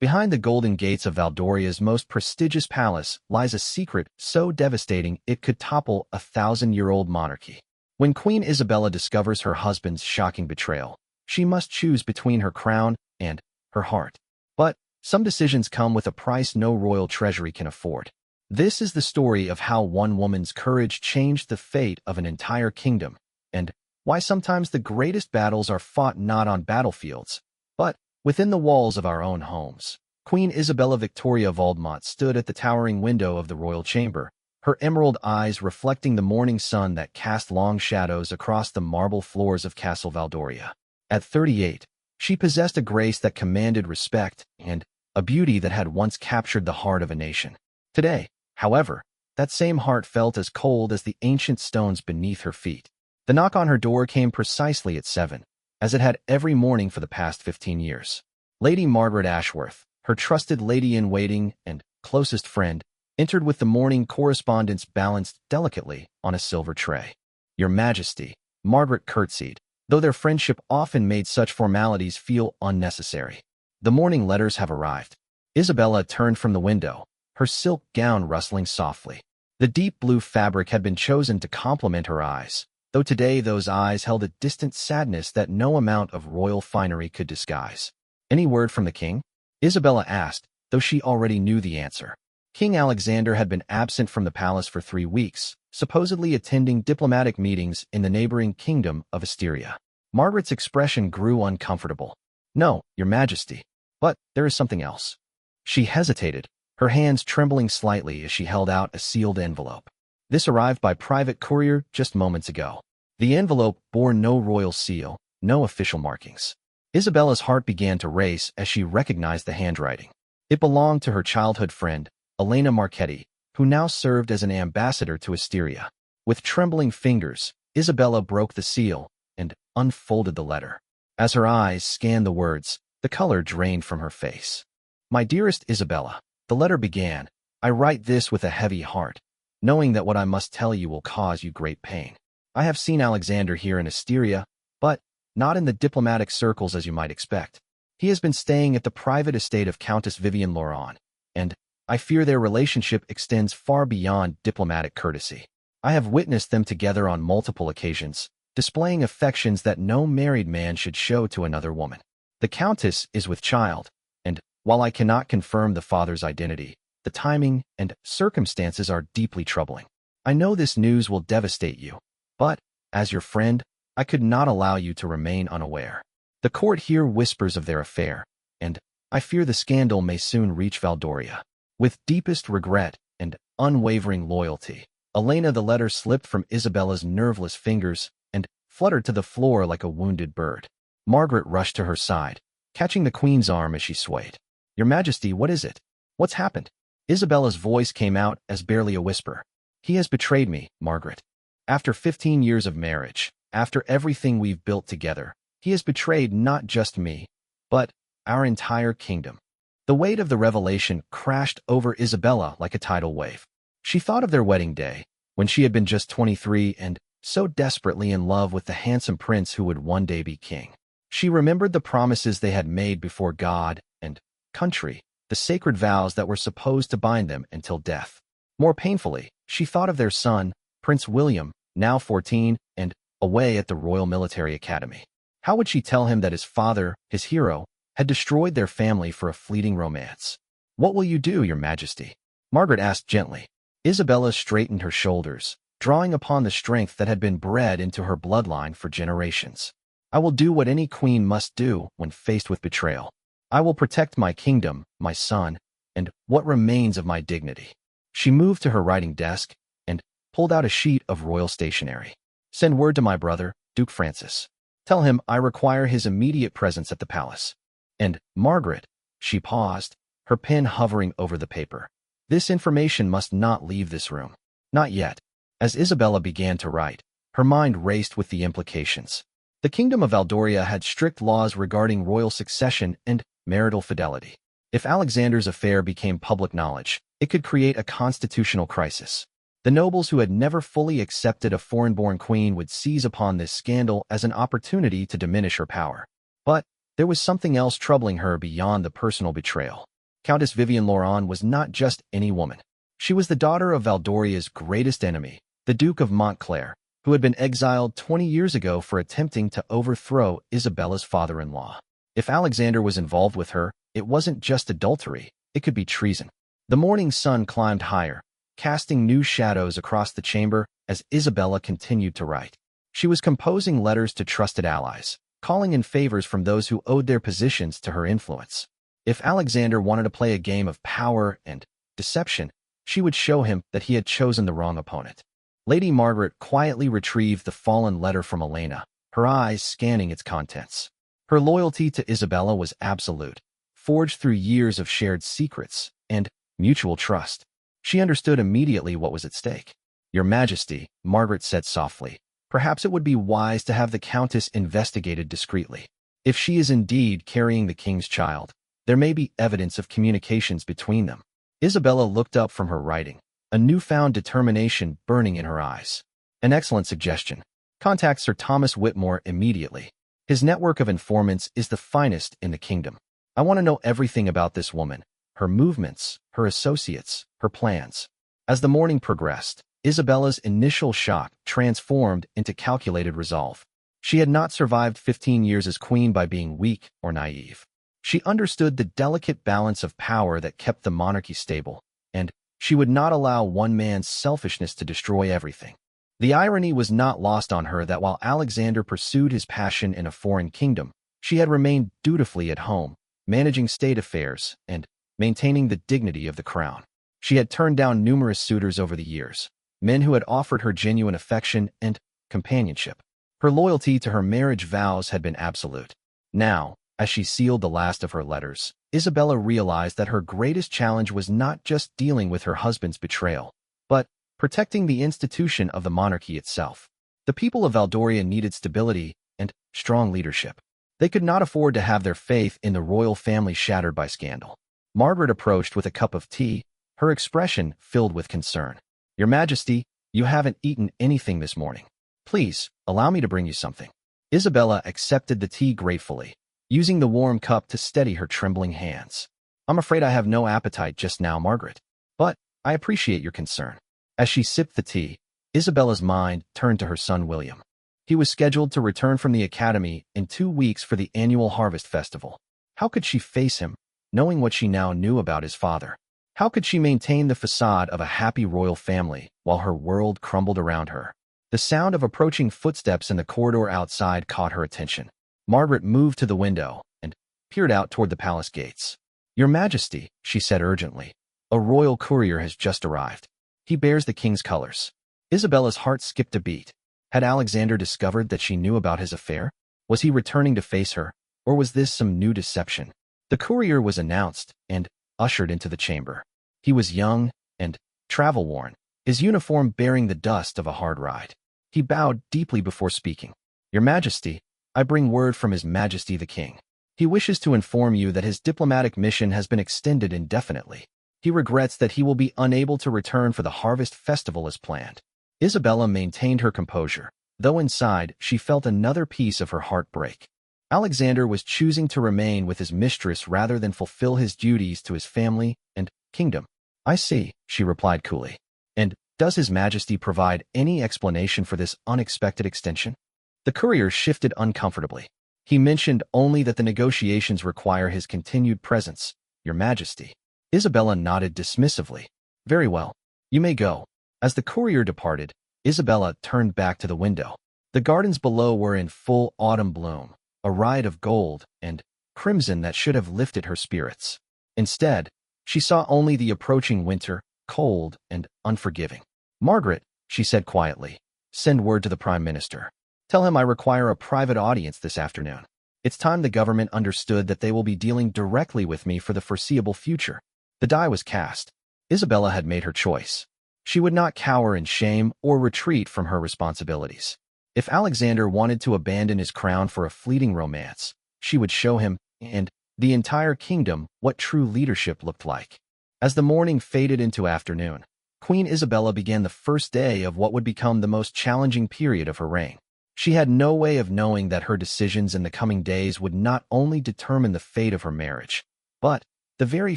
Behind the golden gates of Valdoria's most prestigious palace lies a secret so devastating it could topple a 1,000-year-old monarchy. When Queen Isabella discovers her husband's shocking betrayal, she must choose between her crown and her heart. But some decisions come with a price no royal treasury can afford. This is the story of how one woman's courage changed the fate of an entire kingdom, and why sometimes the greatest battles are fought not on battlefields, but within the walls of our own homes. Queen Isabella Victoria Valdemont stood at the towering window of the royal chamber, her emerald eyes reflecting the morning sun that cast long shadows across the marble floors of Castle Valdoria. At 38, she possessed a grace that commanded respect and a beauty that had once captured the heart of a nation. Today, however, that same heart felt as cold as the ancient stones beneath her feet. The knock on her door came precisely at 7, as it had every morning for the past 15 years. Lady Margaret Ashworth, her trusted lady-in-waiting and closest friend, entered with the morning correspondence balanced delicately on a silver tray. "Your Majesty," Margaret curtsied, though their friendship often made such formalities feel unnecessary. "The morning letters have arrived." Isabella turned from the window, her silk gown rustling softly. The deep blue fabric had been chosen to complement her eyes, though today those eyes held a distant sadness that no amount of royal finery could disguise. "Any word from the king?" Isabella asked, though she already knew the answer. King Alexander had been absent from the palace for 3 weeks, supposedly attending diplomatic meetings in the neighboring kingdom of Asteria. Margaret's expression grew uncomfortable. "No, Your Majesty. But there is something else." She hesitated, her hands trembling slightly as she held out a sealed envelope. "This arrived by private courier just moments ago." The envelope bore no royal seal, no official markings. Isabella's heart began to race as she recognized the handwriting. It belonged to her childhood friend, Elena Marchetti, who now served as an ambassador to Asteria. With trembling fingers, Isabella broke the seal and unfolded the letter. As her eyes scanned the words, the color drained from her face. "My dearest Isabella," the letter began, "I write this with a heavy heart, knowing that what I must tell you will cause you great pain. I have seen Alexander here in Asteria, but not in the diplomatic circles as you might expect. He has been staying at the private estate of Countess Vivian Laurent, and I fear their relationship extends far beyond diplomatic courtesy. I have witnessed them together on multiple occasions, displaying affections that no married man should show to another woman. The Countess is with child, and while I cannot confirm the father's identity, the timing and circumstances are deeply troubling. I know this news will devastate you, but, as your friend, I could not allow you to remain unaware. The court here whispers of their affair, and I fear the scandal may soon reach Valdoria. With deepest regret and unwavering loyalty, Elena. The letter slipped from Isabella's nerveless fingers and fluttered to the floor like a wounded bird. Margaret rushed to her side, catching the Queen's arm as she swayed. "Your Majesty, what is it? What's happened?" Isabella's voice came out as barely a whisper. "He has betrayed me, Margaret. After 15 years of marriage, after everything we've built together, he has betrayed not just me, but our entire kingdom." The weight of the revelation crashed over Isabella like a tidal wave. She thought of their wedding day, when she had been just 23 and so desperately in love with the handsome prince who would one day be king. She remembered the promises they had made before God and country, the sacred vows that were supposed to bind them until death. More painfully, she thought of their son, Prince William, now 14, and away at the Royal Military Academy. How would she tell him that his father, his hero, had destroyed their family for a fleeting romance? "What will you do, Your Majesty?" Margaret asked gently. Isabella straightened her shoulders, drawing upon the strength that had been bred into her bloodline for generations. "I will do what any queen must do when faced with betrayal. I will protect my kingdom, my son, and what remains of my dignity." She moved to her writing desk and pulled out a sheet of royal stationery. "Send word to my brother, Duke Francis. Tell him I require his immediate presence at the palace. And, Margaret," she paused, her pen hovering over the paper, "this information must not leave this room. Not yet." As Isabella began to write, her mind raced with the implications. The Kingdom of Valdoria had strict laws regarding royal succession and marital fidelity. If Alexander's affair became public knowledge, it could create a constitutional crisis. The nobles who had never fully accepted a foreign-born queen would seize upon this scandal as an opportunity to diminish her power. But there was something else troubling her beyond the personal betrayal. Countess Vivian Lauron was not just any woman. She was the daughter of Valdoria's greatest enemy, the Duke of Montclair, who had been exiled 20 years ago for attempting to overthrow Isabella's father-in-law. If Alexander was involved with her, it wasn't just adultery, it could be treason. The morning sun climbed higher, casting new shadows across the chamber as Isabella continued to write. She was composing letters to trusted allies, calling in favors from those who owed their positions to her influence. If Alexander wanted to play a game of power and deception, she would show him that he had chosen the wrong opponent. Lady Margaret quietly retrieved the fallen letter from Elena, her eyes scanning its contents. Her loyalty to Isabella was absolute, forged through years of shared secrets and mutual trust. She understood immediately what was at stake. "Your Majesty," Margaret said softly, "perhaps it would be wise to have the Countess investigated discreetly. If she is indeed carrying the king's child, there may be evidence of communications between them." Isabella looked up from her writing, a newfound determination burning in her eyes. "An excellent suggestion. Contact Sir Thomas Whitmore immediately. His network of informants is the finest in the kingdom. I want to know everything about this woman, her movements, her associates, her plans." As the morning progressed, Isabella's initial shock transformed into calculated resolve. She had not survived 15 years as queen by being weak or naive. She understood the delicate balance of power that kept the monarchy stable, and she would not allow one man's selfishness to destroy everything. The irony was not lost on her that while Alexander pursued his passion in a foreign kingdom, she had remained dutifully at home, managing state affairs and maintaining the dignity of the crown. She had turned down numerous suitors over the years, men who had offered her genuine affection and companionship. Her loyalty to her marriage vows had been absolute. Now, as she sealed the last of her letters, Isabella realized that her greatest challenge was not just dealing with her husband's betrayal, but protecting the institution of the monarchy itself. The people of Valdoria needed stability and strong leadership. They could not afford to have their faith in the royal family shattered by scandal. Margaret approached with a cup of tea, her expression filled with concern. "Your Majesty, you haven't eaten anything this morning. Please, allow me to bring you something." Isabella accepted the tea gratefully, using the warm cup to steady her trembling hands. "I'm afraid I have no appetite just now, Margaret, but I appreciate your concern." As she sipped the tea, Isabella's mind turned to her son William. He was scheduled to return from the academy in 2 weeks for the annual harvest festival. How could she face him, knowing what she now knew about his father? How could she maintain the facade of a happy royal family while her world crumbled around her? The sound of approaching footsteps in the corridor outside caught her attention. Margaret moved to the window and peered out toward the palace gates. "Your Majesty," she said urgently, "a royal courier has just arrived. He bears the king's colors." Isabella's heart skipped a beat. Had Alexander discovered that she knew about his affair? Was he returning to face her, or was this some new deception? The courier was announced and ushered into the chamber. He was young and travel-worn, his uniform bearing the dust of a hard ride. He bowed deeply before speaking. "Your Majesty, I bring word from His Majesty the King. He wishes to inform you that his diplomatic mission has been extended indefinitely. He regrets that he will be unable to return for the harvest festival as planned." Isabella maintained her composure, though inside she felt another piece of her heart break. Alexander was choosing to remain with his mistress rather than fulfill his duties to his family and kingdom. "I see," she replied coolly. "And does His Majesty provide any explanation for this unexpected extension?" The courier shifted uncomfortably. He mentioned only that the negotiations require his continued presence, Your Majesty. Isabella nodded dismissively. "Very well. You may go." As the courier departed, Isabella turned back to the window. The gardens below were in full autumn bloom, a riot of gold and crimson that should have lifted her spirits. Instead, she saw only the approaching winter, cold and unforgiving. "Margaret," she said quietly, "send word to the Prime Minister. Tell him I require a private audience this afternoon. It's time the government understood that they will be dealing directly with me for the foreseeable future." The die was cast. Isabella had made her choice. She would not cower in shame or retreat from her responsibilities. If Alexander wanted to abandon his crown for a fleeting romance, she would show him, and the entire kingdom, what true leadership looked like. As the morning faded into afternoon, Queen Isabella began the first day of what would become the most challenging period of her reign. She had no way of knowing that her decisions in the coming days would not only determine the fate of her marriage, but the very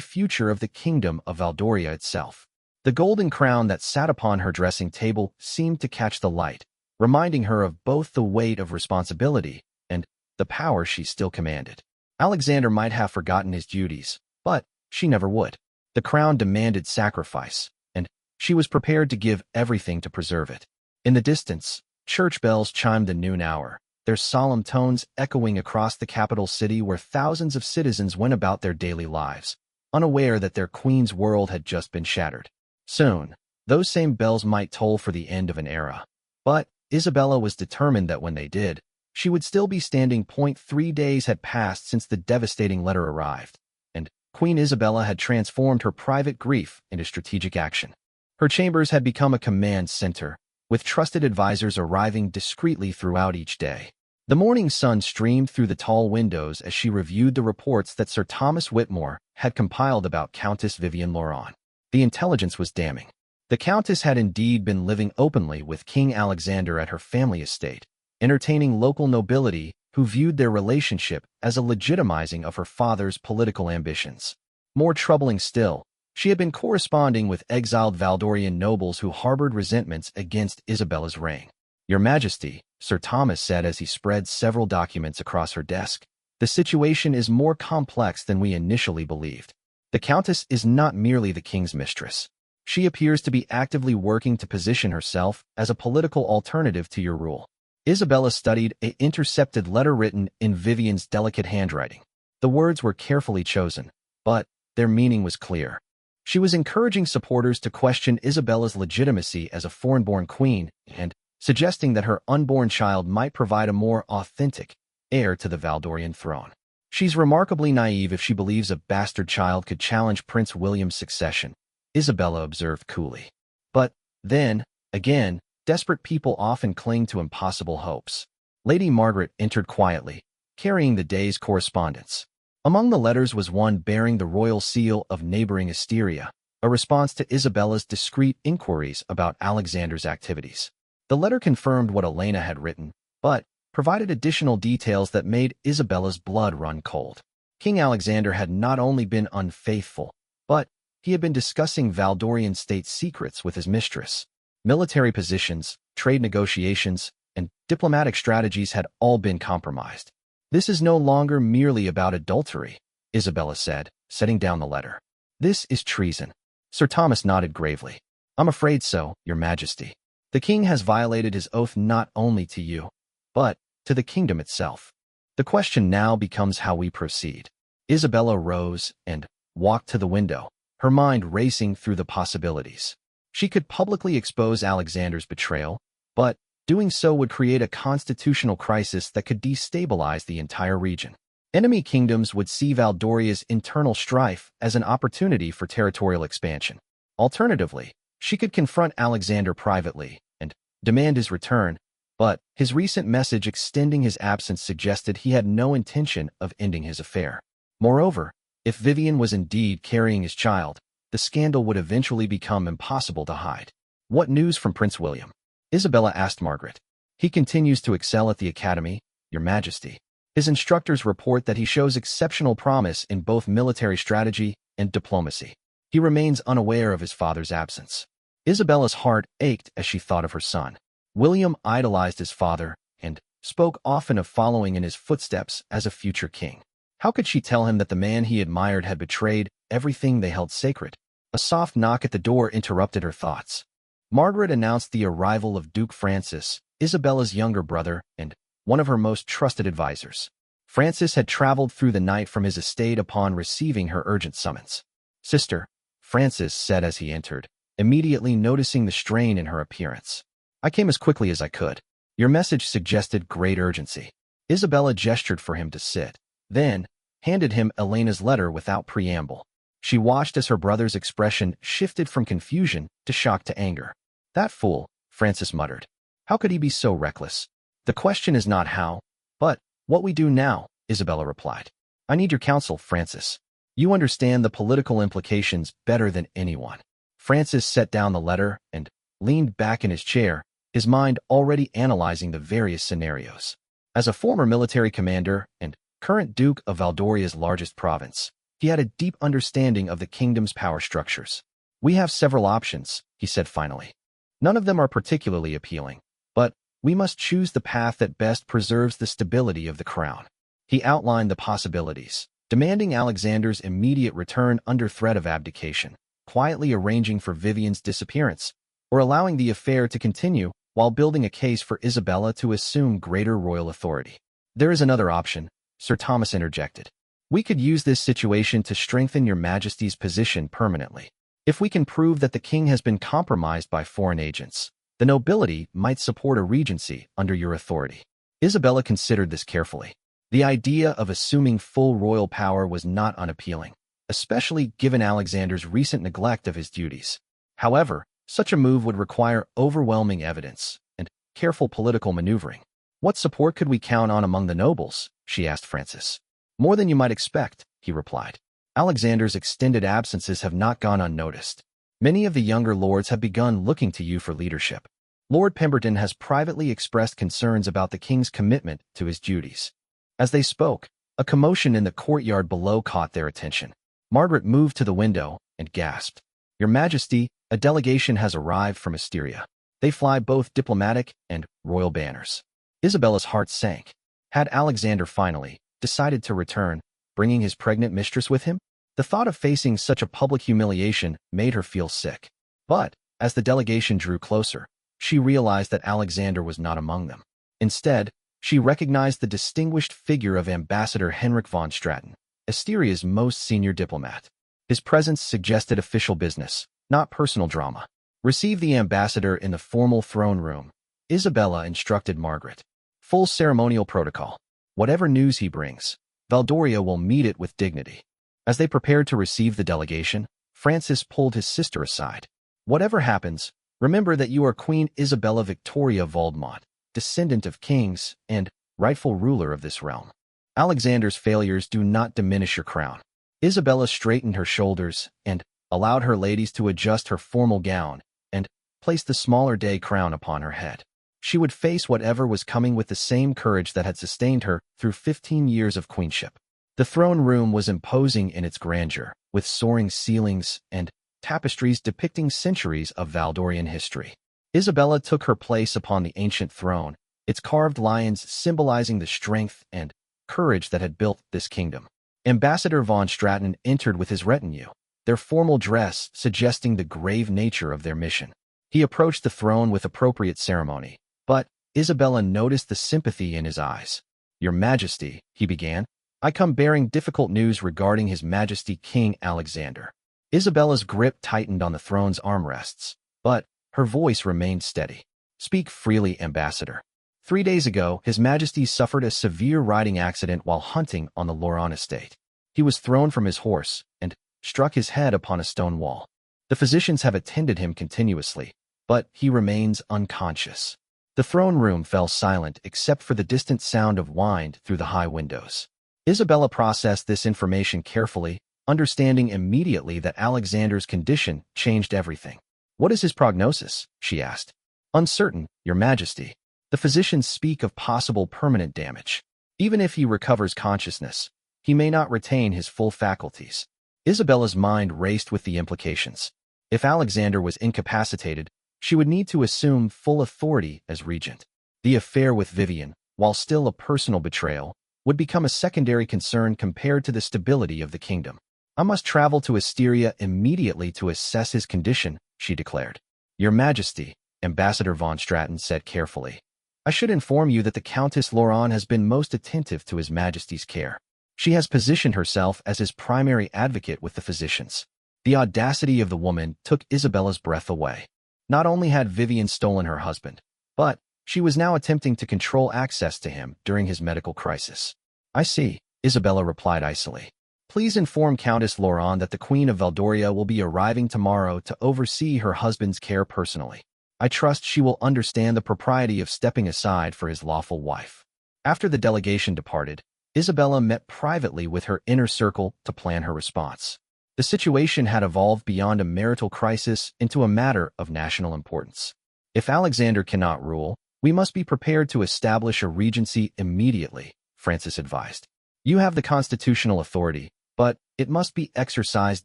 future of the kingdom of Valdoria itself. The golden crown that sat upon her dressing table seemed to catch the light, reminding her of both the weight of responsibility and the power she still commanded. Alexander might have forgotten his duties, but she never would. The crown demanded sacrifice, and she was prepared to give everything to preserve it. In the distance, church bells chimed the noon hour, their solemn tones echoing across the capital city where thousands of citizens went about their daily lives, unaware that their queen's world had just been shattered. Soon, those same bells might toll for the end of an era. But Isabella was determined that when they did, she would still be standing. 3 days had passed since the devastating letter arrived, and Queen Isabella had transformed her private grief into strategic action. Her chambers had become a command center, with trusted advisors arriving discreetly throughout each day. The morning sun streamed through the tall windows as she reviewed the reports that Sir Thomas Whitmore had compiled about Countess Vivienne Laurent. The intelligence was damning. The Countess had indeed been living openly with King Alexander at her family estate, entertaining local nobility who viewed their relationship as a legitimizing of her father's political ambitions. More troubling still, she had been corresponding with exiled Valdorian nobles who harbored resentments against Isabella's reign. "Your Majesty," Sir Thomas said as he spread several documents across her desk, "the situation is more complex than we initially believed. The Countess is not merely the king's mistress. She appears to be actively working to position herself as a political alternative to your rule." Isabella studied an intercepted letter written in Vivienne's delicate handwriting. The words were carefully chosen, but their meaning was clear. She was encouraging supporters to question Isabella's legitimacy as a foreign-born queen and suggesting that her unborn child might provide a more authentic heir to the Valdorian throne. "She's remarkably naive if she believes a bastard child could challenge Prince William's succession," Isabella observed coolly. But then, again, desperate people often cling to impossible hopes. Lady Margaret entered quietly, carrying the day's correspondence. Among the letters was one bearing the royal seal of neighboring Asteria, a response to Isabella's discreet inquiries about Alexander's activities. The letter confirmed what Elena had written, but provided additional details that made Isabella's blood run cold. King Alexander had not only been unfaithful, but he had been discussing Valdorian state secrets with his mistress. Military positions, trade negotiations, and diplomatic strategies had all been compromised. "This is no longer merely about adultery," Isabella said, setting down the letter. "This is treason." Sir Thomas nodded gravely. "I'm afraid so, Your Majesty. The king has violated his oath not only to you, but to the kingdom itself. The question now becomes how we proceed." Isabella rose and walked to the window, her mind racing through the possibilities. She could publicly expose Alexander's betrayal, but doing so would create a constitutional crisis that could destabilize the entire region. Enemy kingdoms would see Valdoria's internal strife as an opportunity for territorial expansion. Alternatively, she could confront Alexander privately and demand his return, but his recent message extending his absence suggested he had no intention of ending his affair. Moreover, if Vivienne was indeed carrying his child, the scandal would eventually become impossible to hide. "What news from Prince William?" Isabella asked Margaret. "He continues to excel at the academy, Your Majesty. His instructors report that he shows exceptional promise in both military strategy and diplomacy. He remains unaware of his father's absence." Isabella's heart ached as she thought of her son. William idolized his father and spoke often of following in his footsteps as a future king. How could she tell him that the man he admired had betrayed everything they held sacred? A soft knock at the door interrupted her thoughts. Margaret announced the arrival of Duke Francis, Isabella's younger brother and one of her most trusted advisors. Francis had traveled through the night from his estate upon receiving her urgent summons. "Sister," Francis said as he entered, immediately noticing the strain in her appearance. "I came as quickly as I could. Your message suggested great urgency." Isabella gestured for him to sit, then handed him Elena's letter without preamble. She watched as her brother's expression shifted from confusion to shock to anger. "That fool," Francis muttered. "How could he be so reckless?" "The question is not how, but what we do now," Isabella replied. "I need your counsel, Francis. You understand the political implications better than anyone." Francis set down the letter and leaned back in his chair, his mind already analyzing the various scenarios. As a former military commander and current Duke of Valdoria's largest province, he had a deep understanding of the kingdom's power structures. "We have several options," he said finally. "None of them are particularly appealing, but we must choose the path that best preserves the stability of the crown." He outlined the possibilities, demanding Alexander's immediate return under threat of abdication, quietly arranging for Vivian's disappearance, or allowing the affair to continue while building a case for Isabella to assume greater royal authority. "There is another option," Sir Thomas interjected. "We could use this situation to strengthen your Majesty's position permanently. If we can prove that the king has been compromised by foreign agents, the nobility might support a regency under your authority." Isabella considered this carefully. The idea of assuming full royal power was not unappealing, especially given Alexander's recent neglect of his duties. However, such a move would require overwhelming evidence and careful political maneuvering. "What support could we count on among the nobles?" she asked Francis. "More than you might expect," he replied. "Alexander's extended absences have not gone unnoticed. Many of the younger lords have begun looking to you for leadership. Lord Pemberton has privately expressed concerns about the king's commitment to his duties." As they spoke, a commotion in the courtyard below caught their attention. Margaret moved to the window and gasped. "Your Majesty, a delegation has arrived from Asteria. They fly both diplomatic and royal banners." Isabella's heart sank. Had Alexander finally decided to return, bringing his pregnant mistress with him? The thought of facing such a public humiliation made her feel sick. But, as the delegation drew closer, she realized that Alexander was not among them. Instead, she recognized the distinguished figure of Ambassador Henrik von Straten, Asteria's most senior diplomat. His presence suggested official business, not personal drama. "Receive the ambassador in the formal throne room," Isabella instructed Margaret. "Full ceremonial protocol. Whatever news he brings, Valdoria will meet it with dignity." As they prepared to receive the delegation, Francis pulled his sister aside. "Whatever happens, remember that you are Queen Isabella Victoria Valdemont, descendant of kings and rightful ruler of this realm. Alexander's failures do not diminish your crown." Isabella straightened her shoulders and allowed her ladies to adjust her formal gown and place the smaller day crown upon her head. She would face whatever was coming with the same courage that had sustained her through 15 years of queenship. The throne room was imposing in its grandeur, with soaring ceilings and tapestries depicting centuries of Valdorian history. Isabella took her place upon the ancient throne, its carved lions symbolizing the strength and courage that had built this kingdom. Ambassador von Straten entered with his retinue, their formal dress suggesting the grave nature of their mission. He approached the throne with appropriate ceremony, but Isabella noticed the sympathy in his eyes. "Your Majesty," he began, "I come bearing difficult news regarding His Majesty King Alexander." Isabella's grip tightened on the throne's armrests, but her voice remained steady. "Speak freely, Ambassador. 3 days ago, His Majesty suffered a severe riding accident while hunting on the Loran estate. He was thrown from his horse and struck his head upon a stone wall. The physicians have attended him continuously, but he remains unconscious." The throne room fell silent except for the distant sound of wind through the high windows. Isabella processed this information carefully, understanding immediately that Alexander's condition changed everything. "What is his prognosis?" she asked. "Uncertain, Your Majesty. The physicians speak of possible permanent damage. Even if he recovers consciousness, he may not retain his full faculties." Isabella's mind raced with the implications. If Alexander was incapacitated, she would need to assume full authority as regent. The affair with Vivian, while still a personal betrayal, would become a secondary concern compared to the stability of the kingdom. "I must travel to Asteria immediately to assess his condition," she declared. "Your Majesty," Ambassador von Straten said carefully, "I should inform you that the Countess Loran has been most attentive to His Majesty's care. She has positioned herself as his primary advocate with the physicians." The audacity of the woman took Isabella's breath away. Not only had Vivian stolen her husband, but she was now attempting to control access to him during his medical crisis. "I see," Isabella replied icily. "Please inform Countess Loran that the Queen of Valdoria will be arriving tomorrow to oversee her husband's care personally. I trust she will understand the propriety of stepping aside for his lawful wife." After the delegation departed, Isabella met privately with her inner circle to plan her response. The situation had evolved beyond a marital crisis into a matter of national importance. If Alexander cannot rule, we must be prepared to establish a regency immediately, Francis advised. You have the constitutional authority, but it must be exercised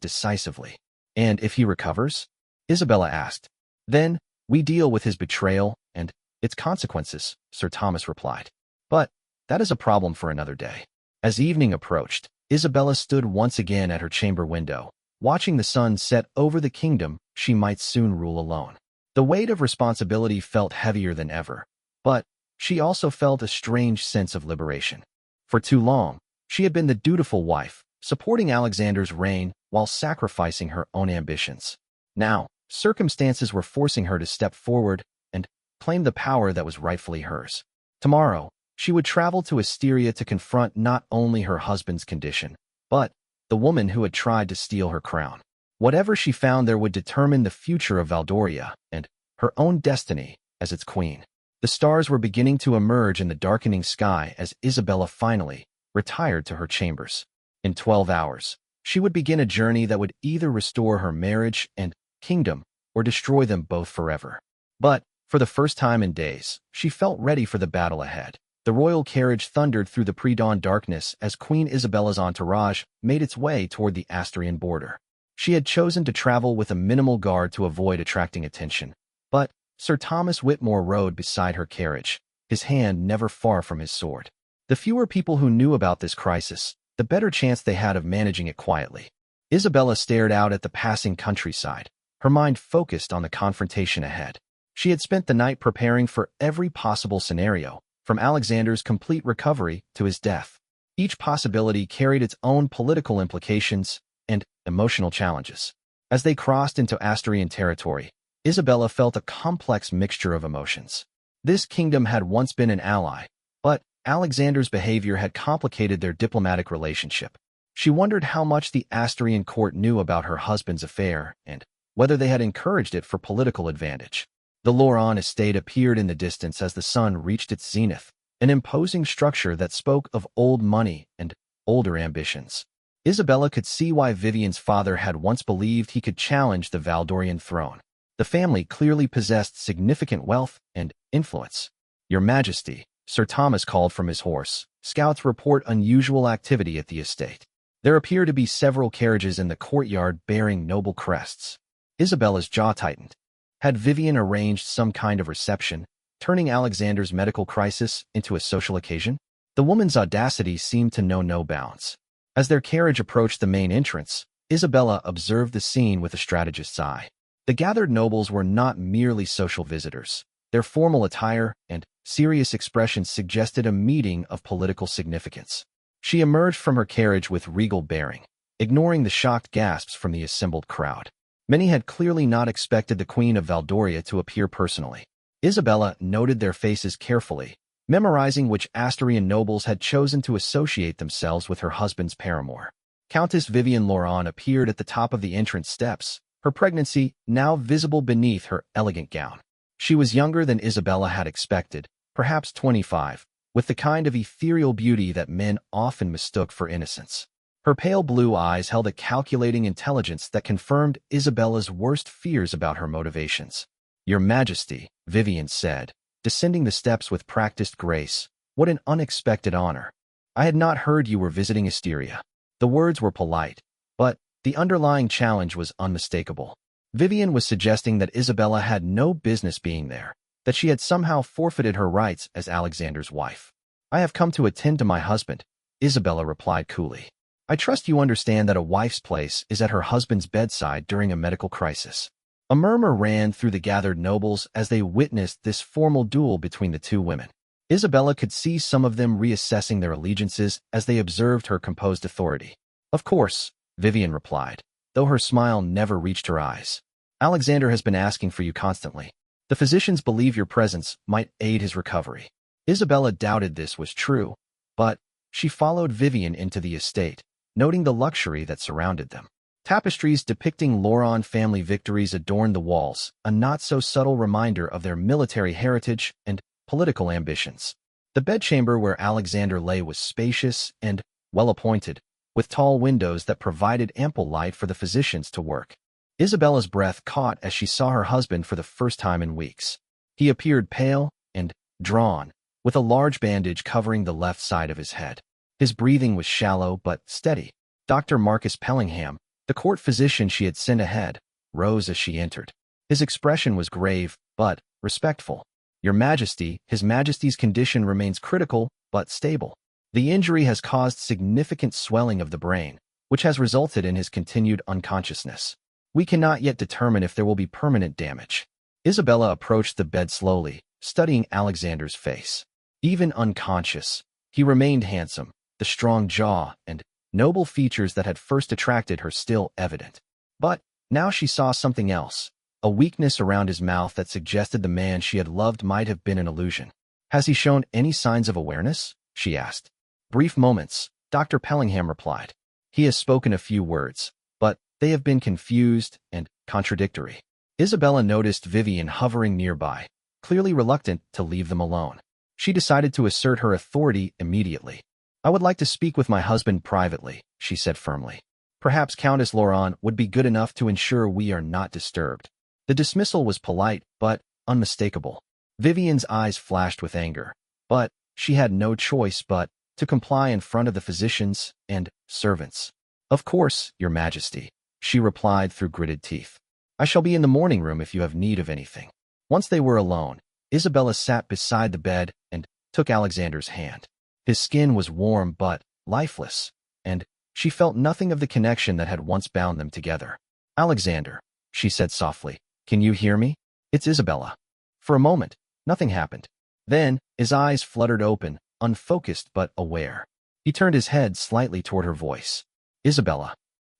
decisively. And if he recovers? Isabella asked. Then, we deal with his betrayal and its consequences, Sir Thomas replied. But that is a problem for another day. As evening approached, Isabella stood once again at her chamber window, watching the sun set over the kingdom she might soon rule alone. The weight of responsibility felt heavier than ever, but she also felt a strange sense of liberation. For too long, she had been the dutiful wife, supporting Alexander's reign while sacrificing her own ambitions. Now, circumstances were forcing her to step forward and claim the power that was rightfully hers. Tomorrow, she would travel to Asteria to confront not only her husband's condition, but the woman who had tried to steal her crown. Whatever she found there would determine the future of Valdoria and her own destiny as its queen. The stars were beginning to emerge in the darkening sky as Isabella finally retired to her chambers. In 12 hours, she would begin a journey that would either restore her marriage and kingdom or destroy them both forever. But, for the first time in days, she felt ready for the battle ahead. The royal carriage thundered through the pre-dawn darkness as Queen Isabella's entourage made its way toward the Asturian border. She had chosen to travel with a minimal guard to avoid attracting attention, but Sir Thomas Whitmore rode beside her carriage, his hand never far from his sword. The fewer people who knew about this crisis, the better chance they had of managing it quietly. Isabella stared out at the passing countryside, her mind focused on the confrontation ahead. She had spent the night preparing for every possible scenario, from Alexander's complete recovery to his death. Each possibility carried its own political implications and emotional challenges. As they crossed into Asturian territory, Isabella felt a complex mixture of emotions. This kingdom had once been an ally, but Alexander's behavior had complicated their diplomatic relationship. She wondered how much the Asturian court knew about her husband's affair and whether they had encouraged it for political advantage. The Loran estate appeared in the distance as the sun reached its zenith, an imposing structure that spoke of old money and older ambitions. Isabella could see why Vivian's father had once believed he could challenge the Valdorian throne. The family clearly possessed significant wealth and influence. Your Majesty, Sir Thomas called from his horse. Scouts report unusual activity at the estate. There appear to be several carriages in the courtyard bearing noble crests. Isabella's jaw tightened. Had Vivian arranged some kind of reception, turning Alexander's medical crisis into a social occasion? The woman's audacity seemed to know no bounds. As their carriage approached the main entrance, Isabella observed the scene with a strategist's eye. The gathered nobles were not merely social visitors. Their formal attire and serious expressions suggested a meeting of political significance. She emerged from her carriage with regal bearing, ignoring the shocked gasps from the assembled crowd. Many had clearly not expected the Queen of Valdoria to appear personally. Isabella noted their faces carefully, memorizing which Asturian nobles had chosen to associate themselves with her husband's paramour. Countess Vivian Loran appeared at the top of the entrance steps, her pregnancy now visible beneath her elegant gown. She was younger than Isabella had expected, perhaps 25, with the kind of ethereal beauty that men often mistook for innocence. Her pale blue eyes held a calculating intelligence that confirmed Isabella's worst fears about her motivations. Your Majesty, Vivian said, descending the steps with practiced grace, what an unexpected honor. I had not heard you were visiting Asteria. The words were polite, but the underlying challenge was unmistakable. Vivian was suggesting that Isabella had no business being there, that she had somehow forfeited her rights as Alexander's wife. I have come to attend to my husband, Isabella replied coolly. I trust you understand that a wife's place is at her husband's bedside during a medical crisis. A murmur ran through the gathered nobles as they witnessed this formal duel between the two women. Isabella could see some of them reassessing their allegiances as they observed her composed authority. Of course, Vivian replied, though her smile never reached her eyes. Alexander has been asking for you constantly. The physicians believe your presence might aid his recovery. Isabella doubted this was true, but she followed Vivian into the estate, noting the luxury that surrounded them. Tapestries depicting Loran family victories adorned the walls, a not-so-subtle reminder of their military heritage and political ambitions. The bedchamber where Alexander lay was spacious and well-appointed, with tall windows that provided ample light for the physicians to work. Isabella's breath caught as she saw her husband for the first time in weeks. He appeared pale and drawn, with a large bandage covering the left side of his head. His breathing was shallow but steady. Dr. Marcus Pellingham, the court physician she had sent ahead, rose as she entered. His expression was grave but respectful. "Your Majesty, His Majesty's condition remains critical but stable. The injury has caused significant swelling of the brain, which has resulted in his continued unconsciousness. We cannot yet determine if there will be permanent damage." Isabella approached the bed slowly, studying Alexander's face. Even unconscious, he remained handsome, the strong jaw and noble features that had first attracted her still evident. But now she saw something else, a weakness around his mouth that suggested the man she had loved might have been an illusion. "Has he shown any signs of awareness?" she asked. "Brief moments," Dr. Pellingham replied. "He has spoken a few words, but they have been confused and contradictory." Isabella noticed Vivian hovering nearby, clearly reluctant to leave them alone. She decided to assert her authority immediately. "I would like to speak with my husband privately," she said firmly. "Perhaps Countess Laurent would be good enough to ensure we are not disturbed." The dismissal was polite but unmistakable. Vivian's eyes flashed with anger, but she had no choice but to comply in front of the physicians and servants. "Of course, Your Majesty," she replied through gritted teeth. "I shall be in the morning room if you have need of anything." Once they were alone, Isabella sat beside the bed and took Alexander's hand. His skin was warm but lifeless, and she felt nothing of the connection that had once bound them together. "Alexander," she said softly, "can you hear me?" "It's Isabella." For a moment, nothing happened. Then, his eyes fluttered open, unfocused but aware. He turned his head slightly toward her voice. "Isabella."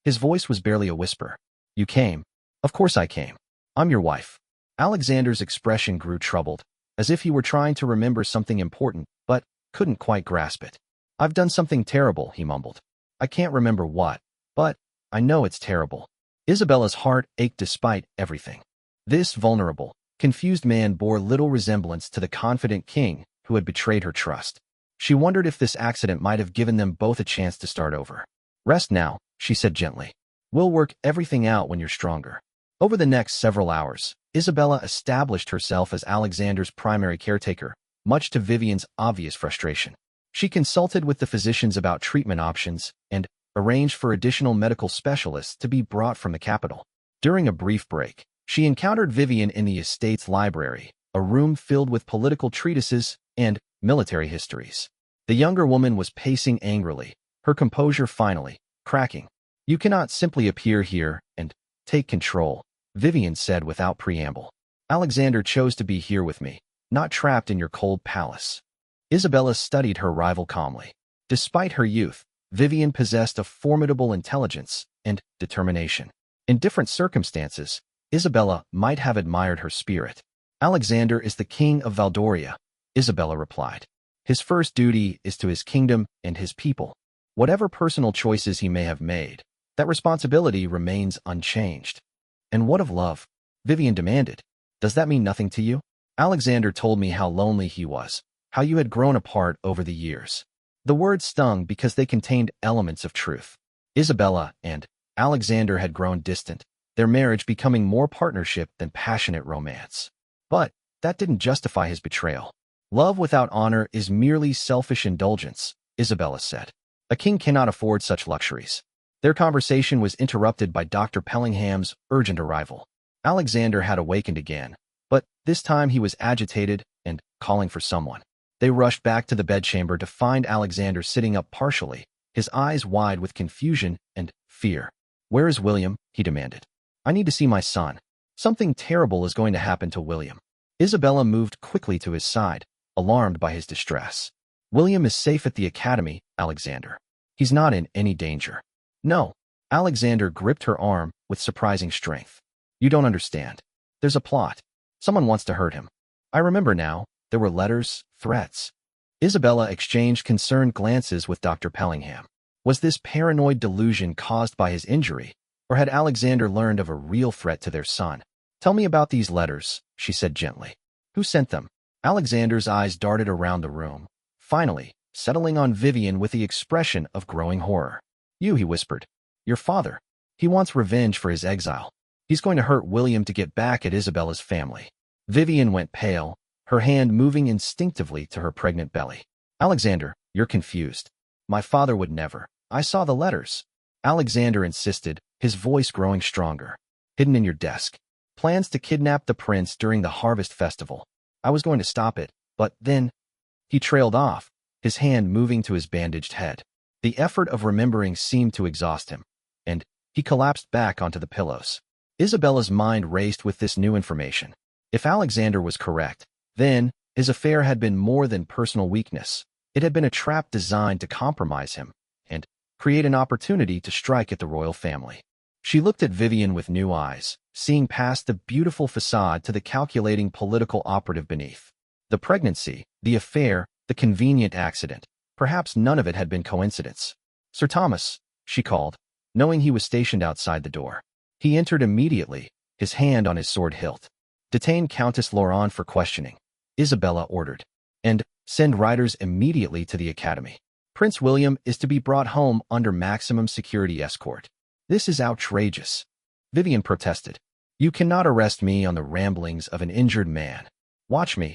His voice was barely a whisper. "You came." "Of course I came. I'm your wife." Alexander's expression grew troubled, as if he were trying to remember something important, but couldn't quite grasp it. "I've done something terrible," he mumbled. "I can't remember what, but I know it's terrible." Isabella's heart ached despite everything. This vulnerable, confused man bore little resemblance to the confident king who had betrayed her trust. She wondered if this accident might have given them both a chance to start over. "Rest now," she said gently. "We'll work everything out when you're stronger." Over the next several hours, Isabella established herself as Alexander's primary caretaker, much to Vivian's obvious frustration. She consulted with the physicians about treatment options and arranged for additional medical specialists to be brought from the capital. During a brief break, she encountered Vivian in the estate's library, a room filled with political treatises and military histories. The younger woman was pacing angrily, her composure finally cracking. "You cannot simply appear here and take control," Vivian said without preamble. "Alexander chose to be here with me, not trapped in your cold palace." Isabella studied her rival calmly. Despite her youth, Vivian possessed a formidable intelligence and determination. In different circumstances, Isabella might have admired her spirit. "Alexander is the king of Valdoria," Isabella replied. "His first duty is to his kingdom and his people. Whatever personal choices he may have made, that responsibility remains unchanged." "And what of love?" Vivian demanded. "Does that mean nothing to you? Alexander told me how lonely he was, how you had grown apart over the years." The words stung because they contained elements of truth. Isabella and Alexander had grown distant, their marriage becoming more partnership than passionate romance. But that didn't justify his betrayal. "Love without honor is merely selfish indulgence," Isabella said. "A king cannot afford such luxuries." Their conversation was interrupted by Dr. Pellingham's urgent arrival. Alexander had awakened again, but this time he was agitated and calling for someone. They rushed back to the bedchamber to find Alexander sitting up partially, his eyes wide with confusion and fear. "Where is William?" he demanded. "I need to see my son. Something terrible is going to happen to William." Isabella moved quickly to his side, alarmed by his distress. "William is safe at the academy, Alexander. He's not in any danger." "No." Alexander gripped her arm with surprising strength. "You don't understand. There's a plot. Someone wants to hurt him. I remember now. There were letters, threats." Isabella exchanged concerned glances with Dr. Pellingham. Was this paranoid delusion caused by his injury, or had Alexander learned of a real threat to their son? "Tell me about these letters," she said gently. "Who sent them?" Alexander's eyes darted around the room, finally settling on Vivian with the expression of growing horror. "You," he whispered. "Your father. He wants revenge for his exile. He's going to hurt William to get back at Isabella's family." Vivian went pale, her hand moving instinctively to her pregnant belly. Alexander, you're confused. My father would never. I saw the letters. Alexander insisted, his voice growing stronger. Hidden in your desk. Plans to kidnap the prince during the harvest festival. I was going to stop it, but then… He trailed off, his hand moving to his bandaged head. The effort of remembering seemed to exhaust him, and he collapsed back onto the pillows. Isabella's mind raced with this new information. If Alexander was correct, then his affair had been more than personal weakness. It had been a trap designed to compromise him and create an opportunity to strike at the royal family. She looked at Vivian with new eyes, seeing past the beautiful facade to the calculating political operative beneath. The pregnancy, the affair, the convenient accident. Perhaps none of it had been coincidence. Sir Thomas, she called, knowing he was stationed outside the door. He entered immediately, his hand on his sword hilt. Detain Countess Laurent for questioning, Isabella ordered, and send riders immediately to the academy. Prince William is to be brought home under maximum security escort. This is outrageous, Vivian protested. You cannot arrest me on the ramblings of an injured man. Watch me,